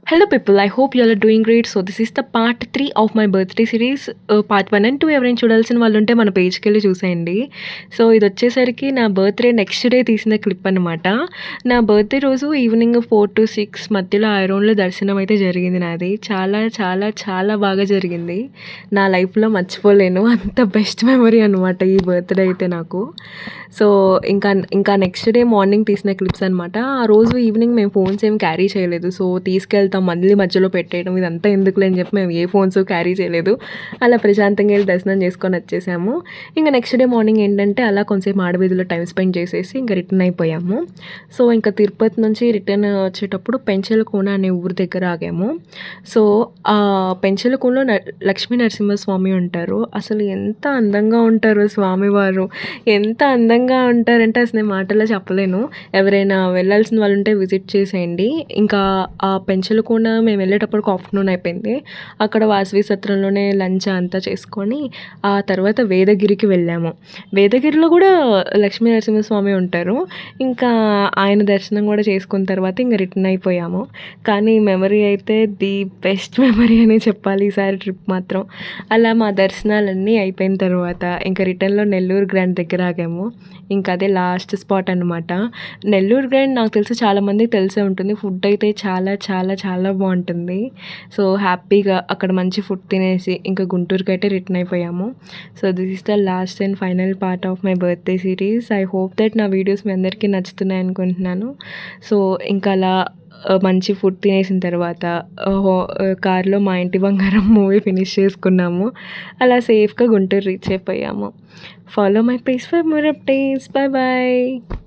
Hello, people. I hope you all are doing great. So, this is the part 3 of my birthday series. Part 1 and 2 ఎవరైనా చూడాల్సిన వాళ్ళు ఉంటే మన పేజ్‌కెళ్ళి చూసేయండి. So, ఇదొచ్చేసరికి నా బర్త్‌డే నెక్స్ట్ డే తీసిన క్లిప్ అనమాట. నా బర్త్‌డే రోజు ఈవినింగ్ 4-6 మధ్యలో ఐరోన్‌లో దర్శనం అయితే జరిగింది నాది. చాలా చాలా చాలా బాగా జరిగింది. నా లైఫ్‌లో మర్చిపోలేను. అంత బెస్ట్ మెమరీ అనమాట ఈ బర్త్‌డే అయితే నాకు. సో, ఇంకా నెక్స్ట్ డే మార్నింగ్ తీసిన క్లిప్స్ అనమాట. ఆ రోజు ఈవినింగ్ మేము ఫోన్స్ ఏమి క్యారీ చేయలేదు. సో, తీసుకెళ్తాం మళ్ళీ మధ్యలో పెట్టేయడం ఇదంతా ఎందుకులే అని చెప్పి మేము ఏ ఫోన్స్ క్యారీ చేయలేదు. అలా ప్రశాంతంగా వెళ్ళి దర్శనం చేసుకొని వచ్చేసాము. ఇంకా నెక్స్ట్ డే మార్నింగ్ ఏంటంటే అలా కొంచెంసేపు మాడవీధిలో టైం స్పెండ్ చేసేసి ఇంకా రిటర్న్ అయిపోయాము. సో, ఇంకా తిరుపతి నుంచి రిటర్న్ వచ్చేటప్పుడు పెంచలకోన అనే ఊరి దగ్గర ఆగాము. సో, ఆ పెంచలకోనలో లక్ష్మీ నరసింహస్వామి ఉంటారు. అసలు ఎంత అందంగా ఉంటారో స్వామివారు. ఎంత అందంగా ఉంటారంటే అసలు నేను మాటల్లో చెప్పలేను. ఎవరైనా వెళ్ళాల్సిన వాళ్ళు ఉంటే విజిట్ చేసేయండి. ఇంకా ఆ పెంచలకోన మేము వెళ్ళేటప్పటికి ఆఫ్టర్నూన్ అయిపోయింది. అక్కడ వాసవి సత్రంలోనే లంచ్ అంతా చేసుకొని ఆ తర్వాత వేదగిరికి వెళ్ళాము. వేదగిరిలో కూడా లక్ష్మీ నరసింహస్వామి ఉంటారు. ఇంకా ఆయన దర్శనం కూడా చేసుకున్న తర్వాత ఇంక రిటర్న్ అయిపోయాము. కానీ మెమరీ అయితే ది బెస్ట్ మెమరీ అనే చెప్పాలి ఈసారి ట్రిప్ మాత్రం. అలా మా దర్శనాలన్నీ అయిపోయిన తర్వాత ఇంకా రిటర్న్లో నెల్లూరు గ్రాండ్ దగ్గర ఆగాము. ఇంకా అదే లాస్ట్ స్పాట్ అనమాట. నెల్లూరు గ్రాండ్ నాకు తెలిసి చాలామందికి తెలిసే ఉంటుంది. ఫుడ్ అయితే చాలా చాలా చాలా బాగుంటుంది. సో, హ్యాపీగా అక్కడ మంచి ఫుడ్ తినేసి ఇంకా గుంటూరుకి అయితే రిటర్న్ అయిపోయాము. So, this is the last and final part of my birthday series. I hope that నా వీడియోస్ మీ అందరికీ నచ్చుతున్నాయి అనుకుంటున్నాను. సో, ఇంకా అలా మంచి ఫుడ్ తినేసిన తర్వాత కార్లో మా ఇంటి బంగారం మూవీ ఫినిష్ చేసుకున్నాము. అలా సేఫ్గా గుంటూరు రీచ్ అయిపోయాము. Follow my page for more updates. Bye bye.